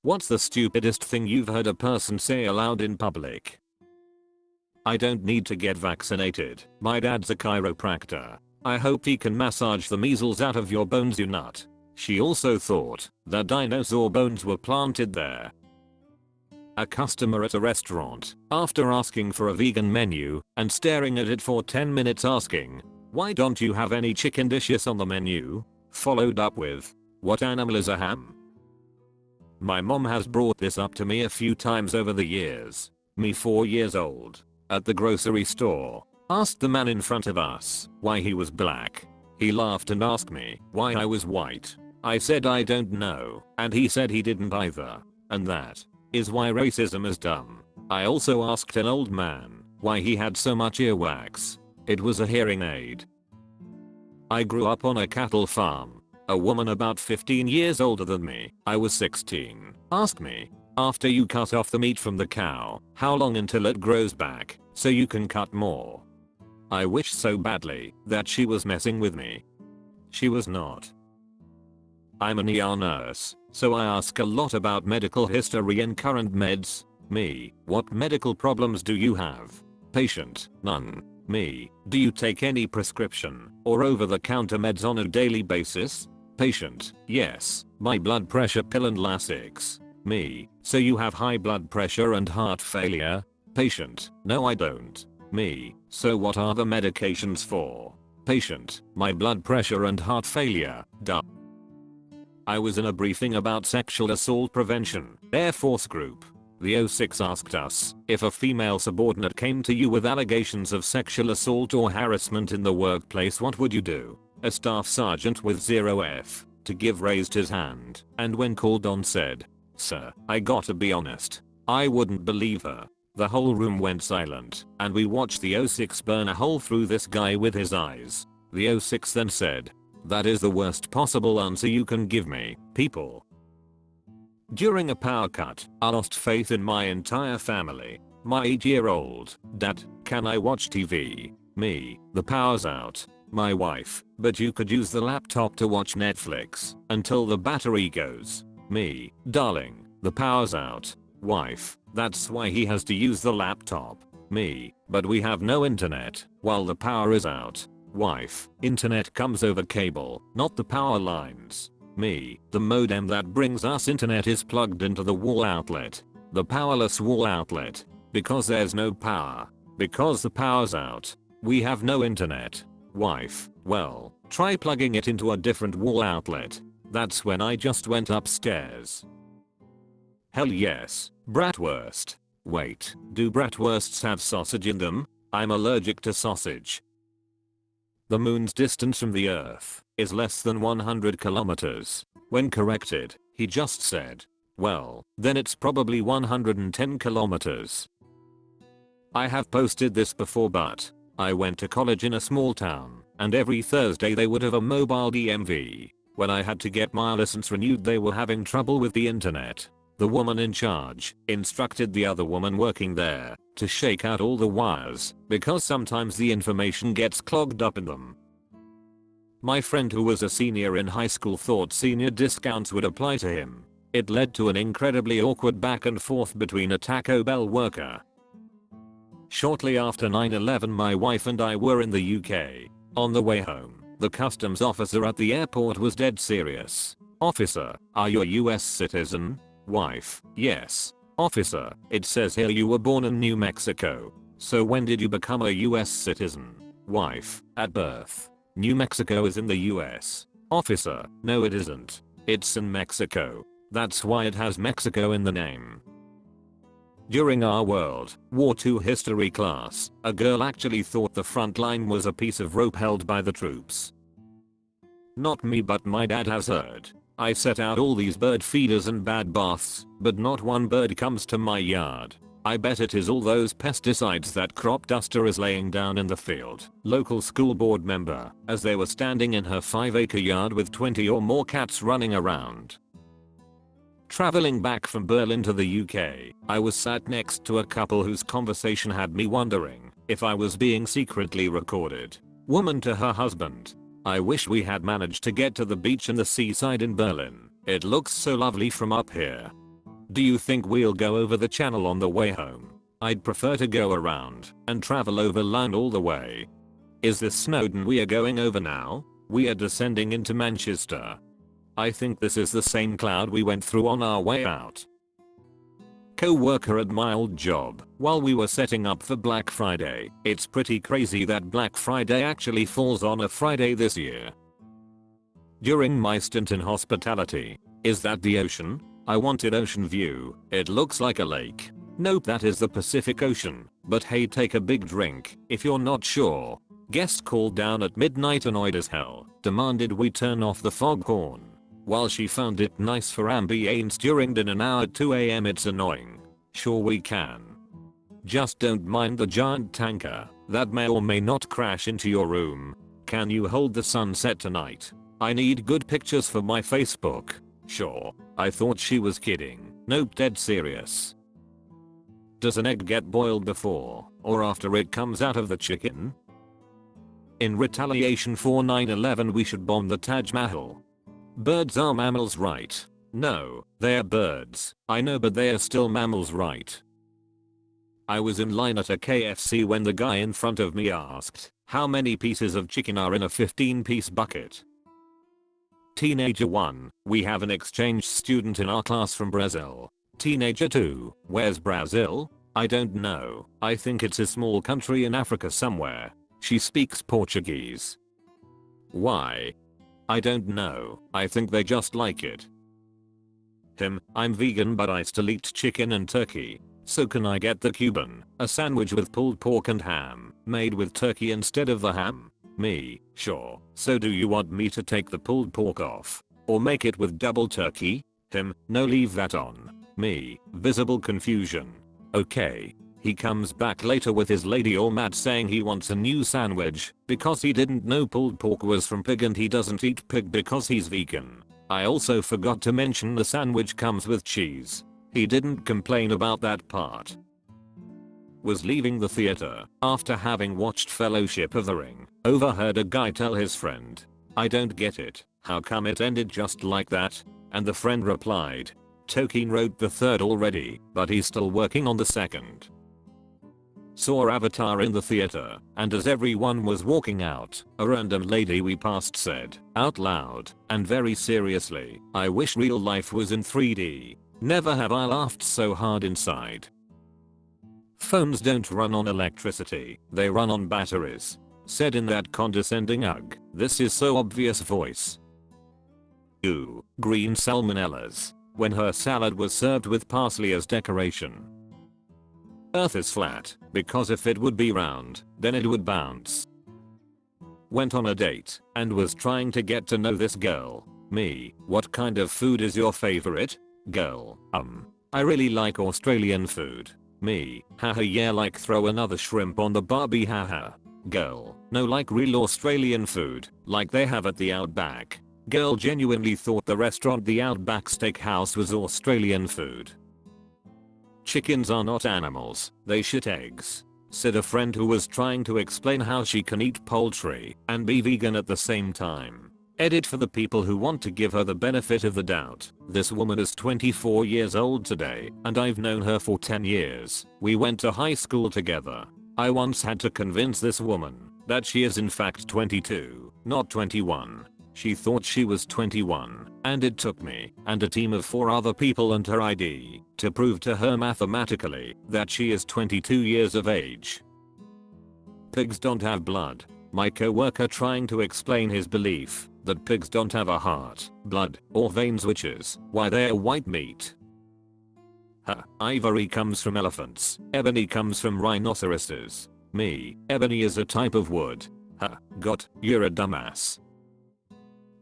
What's the stupidest thing you've heard a person say aloud in public? I don't need to get vaccinated. My dad's a chiropractor. I hope he can massage the measles out of your bones, you nut. She also thought that dinosaur bones were planted there. A customer at a restaurant, after asking for a vegan menu and staring at it for 10 minutes asking, "Why don't you have any chicken dishes on the menu?" followed up with, "What animal is a ham?" My mom has brought this up to me a few times over the years. Me 4 years old, at the grocery store, asked the man in front of us why he was black. He laughed and asked me why I was white. I said I don't know, and he said he didn't either. And that is why racism is dumb. I also asked an old man why he had so much earwax. It was a hearing aid. I grew up on a cattle farm. A woman about 15 years older than me, I was 16, asked me, after you cut off the meat from the cow, how long until it grows back, so you can cut more? I wished so badly that she was messing with me. She was not. I'm an ER nurse, so I ask a lot about medical history and current meds. Me, what medical problems do you have? Patient, none. Me, do you take any prescription or over-the-counter meds on a daily basis? Patient, yes, my blood pressure pill and Lasix. Me, so you have high blood pressure and heart failure? Patient, no I don't. Me, so what are the medications for? Patient, my blood pressure and heart failure, duh. I was in a briefing about sexual assault prevention, Air Force group. The O6 asked us if a female subordinate came to you with allegations of sexual assault or harassment in the workplace, what would you do? A staff sergeant with 0F to give raised his hand, and when called on said, "Sir, I gotta be honest, I wouldn't believe her." The whole room went silent, and we watched the O6 burn a hole through this guy with his eyes. The O6 then said, "That is the worst possible answer you can give me, people." During a power cut, I lost faith in my entire family. My 8-year-old, "Dad, can I watch TV?" Me, "The power's out." My wife, "But you could use the laptop to watch Netflix until the battery goes." Me, "Darling, the power's out." Wife, "That's why he has to use the laptop." Me, "But we have no internet while the power is out." Wife, "Internet comes over cable, not the power lines." Me, "The modem that brings us internet is plugged into the wall outlet. The powerless wall outlet. Because there's no power. Because the power's out. We have no internet." Wife, "Well, try plugging it into a different wall outlet." That's when I just went upstairs. Hell yes, bratwurst. Wait, do bratwursts have sausage in them? I'm allergic to sausage. The moon's distance from the earth is less than 100 kilometers. When corrected, he just said, "Well, then it's probably 110 kilometers." I have posted this before, but I went to college in a small town, and every Thursday they would have a mobile DMV. When I had to get my license renewed, they were having trouble with the internet. The woman in charge instructed the other woman working there to shake out all the wires because sometimes the information gets clogged up in them. My friend who was a senior in high school thought senior discounts would apply to him. It led to an incredibly awkward back and forth between a Taco Bell worker. Shortly after 9/11, my wife and I were in the UK. On the way home, the customs officer at the airport was dead serious. "Officer, are you a US citizen?" Wife, "Yes." "Officer, it says here you were born in New Mexico. So when did you become a US citizen?" Wife, "At birth." "New Mexico is in the US." "Officer, no it isn't. It's in Mexico. That's why it has Mexico in the name." During our World War II history class, a girl actually thought the front line was a piece of rope held by the troops. Not me, but my dad has heard. I set out all these bird feeders and bad baths, but not one bird comes to my yard. I bet it is all those pesticides that crop duster is laying down in the field. Local school board member, as they were standing in her 5-acre yard with 20 or more cats running around. Traveling back from Berlin to the UK, I was sat next to a couple whose conversation had me wondering if I was being secretly recorded. Woman to her husband, "I wish we had managed to get to the beach and the seaside in Berlin. It looks so lovely from up here." Do you think we'll go over the channel on the way home? I'd prefer to go around and travel over land all the way. Is this Snowdon we are going over now? We are descending into Manchester. I think this is the same cloud we went through on our way out. Co-worker at my old job, while we were setting up for Black Friday. It's pretty crazy that Black Friday actually falls on a Friday this year. During my stint in hospitality. Is that the ocean? I wanted ocean view. It looks like a lake. Nope, that is the Pacific Ocean. But hey, take a big drink if you're not sure. Guest called down at midnight, annoyed as hell, demanded we turn off the foghorn. While she found it nice for ambience during dinner now at 2 AM, it's annoying. Sure, we can. Just don't mind the giant tanker that may or may not crash into your room. Can you hold the sunset tonight? I need good pictures for my Facebook. Sure. I thought she was kidding. Nope, dead serious. Does an egg get boiled before or after it comes out of the chicken? In retaliation for 9/11 we should bomb the Taj Mahal. Birds are mammals, right? No, they're birds. I know, but they are still mammals, right? I was in line at a KFC when the guy in front of me asked, how many pieces of chicken are in a 15-piece bucket? Teenager 1, we have an exchange student in our class from Brazil. Teenager 2, where's Brazil? I don't know. I think it's a small country in Africa somewhere. She speaks Portuguese. Why? I don't know. I think they just like it. Him, I'm vegan but I still eat chicken and turkey. So can I get the Cuban, a sandwich with pulled pork and ham, made with turkey instead of the ham? Me, sure. So do you want me to take the pulled pork off? Or make it with double turkey? Him, no, leave that on. Me, visible confusion. Okay. He comes back later with his lady all mad saying he wants a new sandwich because he didn't know pulled pork was from pig and he doesn't eat pig because he's vegan. I also forgot to mention the sandwich comes with cheese. He didn't complain about that part. Was leaving the theater after having watched Fellowship of the Ring. Overheard a guy tell his friend, I don't get it. How come it ended just like that? And the friend replied, Tolkien wrote the third already, but he's still working on the second. Saw Avatar in the theater, and as everyone was walking out, a random lady we passed said, out loud, and very seriously, I wish real life was in 3D. Never have I laughed so hard inside. Phones don't run on electricity, they run on batteries. Said in that condescending ugh, this is so obvious voice. Ooh, green salmonellas. When her salad was served with parsley as decoration. Earth is flat, because if it would be round, then it would bounce. Went on a date, and was trying to get to know this girl. Me, what kind of food is your favorite? Girl, I really like Australian food. Me, haha, yeah, like throw another shrimp on the barbie, haha. Girl, no, like real Australian food, like they have at the Outback. Girl genuinely thought the restaurant the Outback Steakhouse was Australian food. Chickens are not animals, they shit eggs. Said a friend who was trying to explain how she can eat poultry and be vegan at the same time. Edit for the people who want to give her the benefit of the doubt. This woman is 24 years old today, and I've known her for 10 years. We went to high school together. I once had to convince this woman that she is in fact 22, not 21. She thought she was 21, and it took me and a team of 4 other people and her ID to prove to her mathematically that she is 22 years of age. Pigs don't have blood. My co-worker trying to explain his belief that pigs don't have a heart, blood, or veins, which is why they're white meat. Ivory comes from elephants. Ebony comes from rhinoceroses. Me, ebony is a type of wood. You're a dumbass.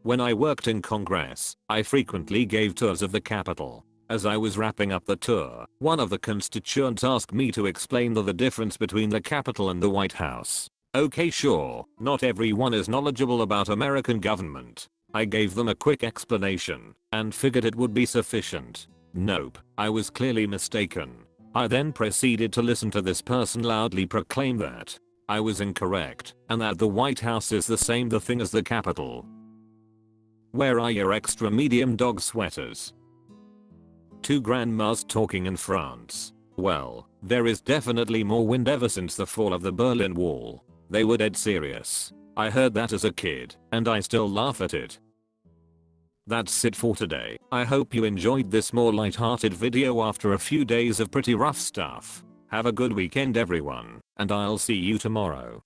When I worked in Congress, I frequently gave tours of the Capitol. As I was wrapping up the tour, one of the constituents asked me to explain the difference between the Capitol and the White House. Okay, sure, not everyone is knowledgeable about American government. I gave them a quick explanation and figured it would be sufficient. Nope, I was clearly mistaken. I then proceeded to listen to this person loudly proclaim that I was incorrect and that the White House is the same thing as the Capitol. Where are your extra medium dog sweaters? Two grandmas talking in France. Well, there is definitely more wind ever since the fall of the Berlin Wall. They were dead serious. I heard that as a kid, and I still laugh at it. That's it for today. I hope you enjoyed this more light-hearted video after a few days of pretty rough stuff. Have a good weekend everyone, and I'll see you tomorrow.